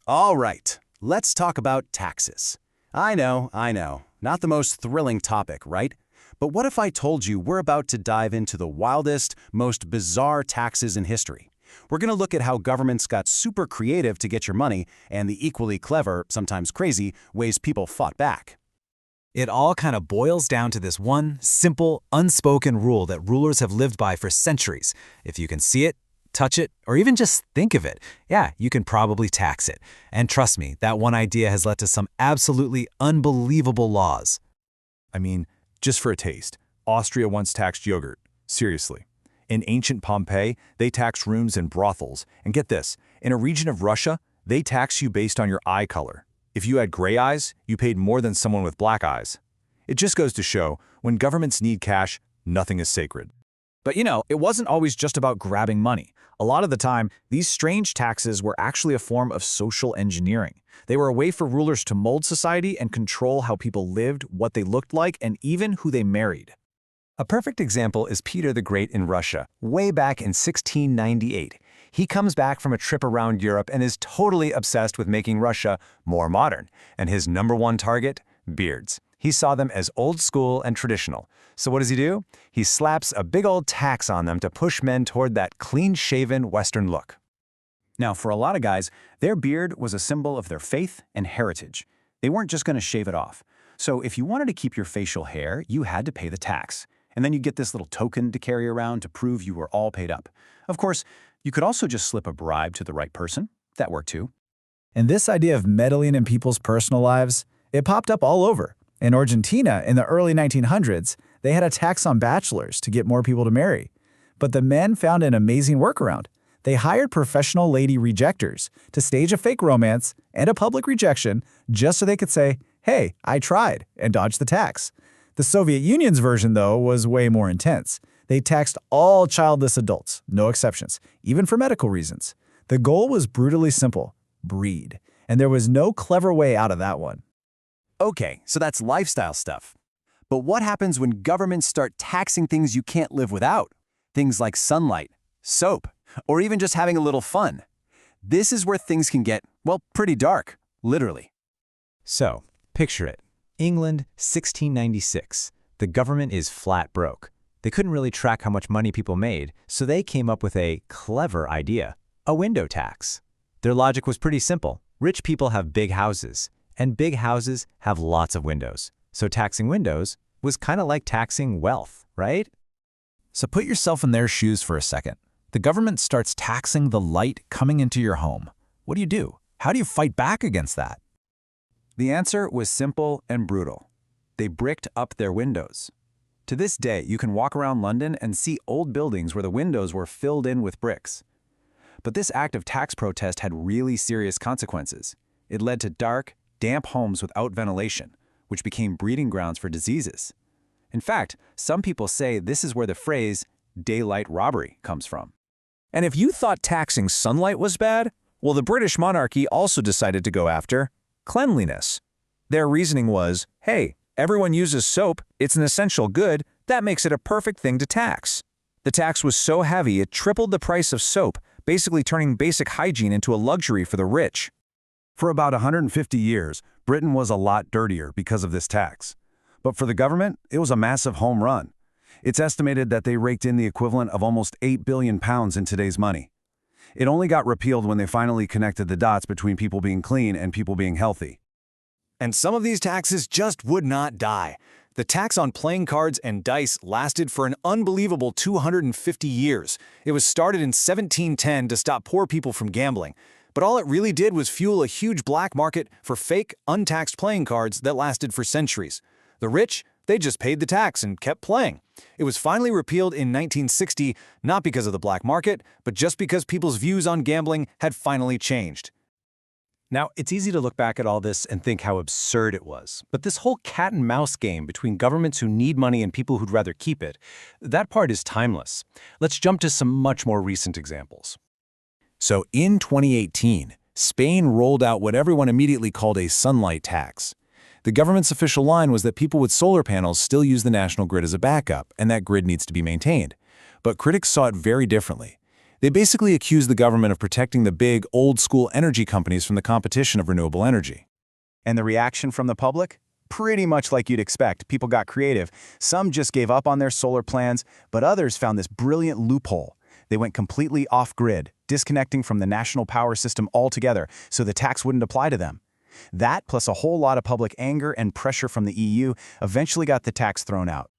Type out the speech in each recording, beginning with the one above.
All right, let's talk about taxes. I know, not the most thrilling topic, right? But what if I told you we're about to dive into the wildest, most bizarre taxes in history? We're going to look at how governments got super creative to get your money and the equally clever, sometimes crazy, ways people fought back. It all kind of boils down to this one simple, unspoken rule that rulers have lived by for centuries. If you can see it, touch it, or even just think of it, yeah, you can probably tax it. And trust me, that one idea has led to some absolutely unbelievable laws. I mean, just for a taste, Austria once taxed yogurt. Seriously. In ancient Pompeii, they taxed rooms and brothels. And get this, in a region of Russia, they tax you based on your eye color. If you had gray eyes, you paid more than someone with black eyes. It just goes to show, when governments need cash, nothing is sacred. But it wasn't always just about grabbing money. A lot of the time, these strange taxes were actually a form of social engineering. They were a way for rulers to mold society and control how people lived, what they looked like, and even who they married. A perfect example is Peter the Great in Russia, way back in 1698. He comes back from a trip around Europe and is totally obsessed with making Russia more modern. And his #1 target? Beards. He saw them as old school and traditional. So what does he do? He slaps a big old tax on them to push men toward that clean-shaven Western look. Now, for a lot of guys, their beard was a symbol of their faith and heritage. They weren't just going to shave it off. So if you wanted to keep your facial hair, you had to pay the tax. And then you get this little token to carry around to prove you were all paid up. Of course, you could also just slip a bribe to the right person. That worked too. And this idea of meddling in people's personal lives, it popped up all over. In Argentina, in the early 1900s, they had a tax on bachelors to get more people to marry. But the men found an amazing workaround. They hired professional lady rejectors to stage a fake romance and a public rejection just so they could say, "Hey, I tried," and dodge the tax. The Soviet Union's version, though, was way more intense. They taxed all childless adults, no exceptions, even for medical reasons. The goal was brutally simple: breed. And there was no clever way out of that one. Okay, so that's lifestyle stuff. But what happens when governments start taxing things you can't live without? Things like sunlight, soap, or even just having a little fun. This is where things can get, well, pretty dark, literally. So, picture it. England, 1696. The government is flat broke. They couldn't really track how much money people made, so they came up with a clever idea: a window tax. Their logic was pretty simple. Rich people have big houses, and big houses have lots of windows. So taxing windows was kind of like taxing wealth, right? So put yourself in their shoes for a second. The government starts taxing the light coming into your home. What do? How do you fight back against that? The answer was simple and brutal. They bricked up their windows. To this day, you can walk around London and see old buildings where the windows were filled in with bricks. But this act of tax protest had really serious consequences. It led to dark, damp homes without ventilation, which became breeding grounds for diseases. In fact, some people say this is where the phrase daylight robbery comes from. And if you thought taxing sunlight was bad, well, the British monarchy also decided to go after cleanliness. Their reasoning was, hey, everyone uses soap, it's an essential good, that makes it a perfect thing to tax. The tax was so heavy it tripled the price of soap, basically turning basic hygiene into a luxury for the rich. For about 150 years, Britain was a lot dirtier because of this tax. But for the government, it was a massive home run. It's estimated that they raked in the equivalent of almost £8 billion in today's money. It only got repealed when they finally connected the dots between people being clean and people being healthy. And some of these taxes just would not die. The tax on playing cards and dice lasted for an unbelievable 250 years. It was started in 1710 to stop poor people from gambling. But all it really did was fuel a huge black market for fake, untaxed playing cards that lasted for centuries. The rich, they just paid the tax and kept playing. It was finally repealed in 1960, not because of the black market, but just because people's views on gambling had finally changed. Now, it's easy to look back at all this and think how absurd it was. But this whole cat and mouse game between governments who need money and people who'd rather keep it, that part is timeless. Let's jump to some much more recent examples. So in 2018, Spain rolled out what everyone immediately called a sunlight tax. The government's official line was that people with solar panels still use the national grid as a backup, and that grid needs to be maintained. But critics saw it very differently. They basically accused the government of protecting the big, old-school energy companies from the competition of renewable energy. And the reaction from the public? Pretty much like you'd expect. People got creative. Some just gave up on their solar plans, but others found this brilliant loophole. They went completely off-grid, disconnecting from the national power system altogether, so the tax wouldn't apply to them. That, plus a whole lot of public anger and pressure from the EU, eventually got the tax thrown out.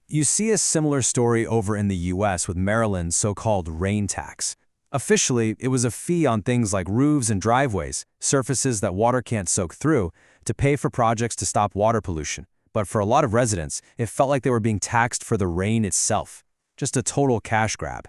You see a similar story over in the US with Maryland's so-called rain tax. Officially, it was a fee on things like roofs and driveways, surfaces that water can't soak through, to pay for projects to stop water pollution. But for a lot of residents, it felt like they were being taxed for the rain itself. Just a total cash grab.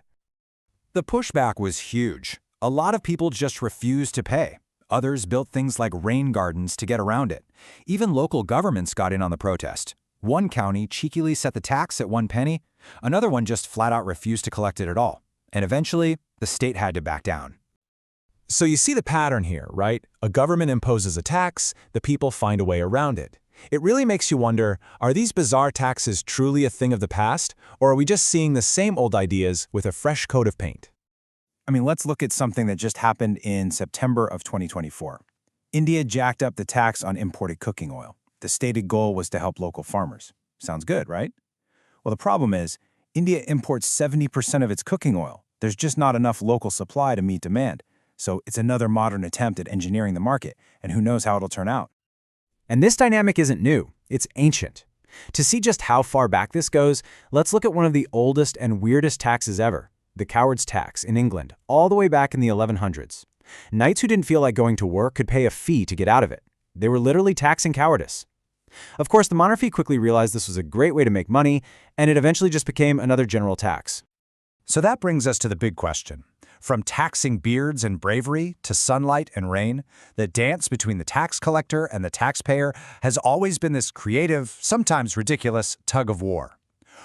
The pushback was huge. A lot of people just refused to pay. Others built things like rain gardens to get around it. Even local governments got in on the protest. One county cheekily set the tax at 1 penny. Another one just flat out refused to collect it at all. And eventually, the state had to back down. So you see the pattern here, right? A government imposes a tax, the people find a way around it. It really makes you wonder, are these bizarre taxes truly a thing of the past, or are we just seeing the same old ideas with a fresh coat of paint? I mean, let's look at something that just happened in September of 2024. India jacked up the tax on imported cooking oil. The stated goal was to help local farmers. Sounds good, right? Well, the problem is, India imports 70% of its cooking oil. There's just not enough local supply to meet demand. So it's another modern attempt at engineering the market, and who knows how it'll turn out. And this dynamic isn't new, it's ancient. To see just how far back this goes, let's look at one of the oldest and weirdest taxes ever, the coward's tax in England, all the way back in the 1100s. Knights who didn't feel like going to work could pay a fee to get out of it. They were literally taxing cowardice. Of course, the monarchy quickly realized this was a great way to make money, and it eventually just became another general tax. So that brings us to the big question. From taxing beards and bravery to sunlight and rain, the dance between the tax collector and the taxpayer has always been this creative, sometimes ridiculous, tug of war.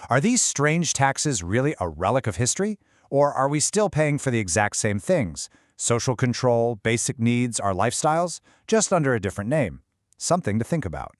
Are these strange taxes really a relic of history? Or are we still paying for the exact same things? Social control, basic needs, our lifestyles, just under a different name. Something to think about.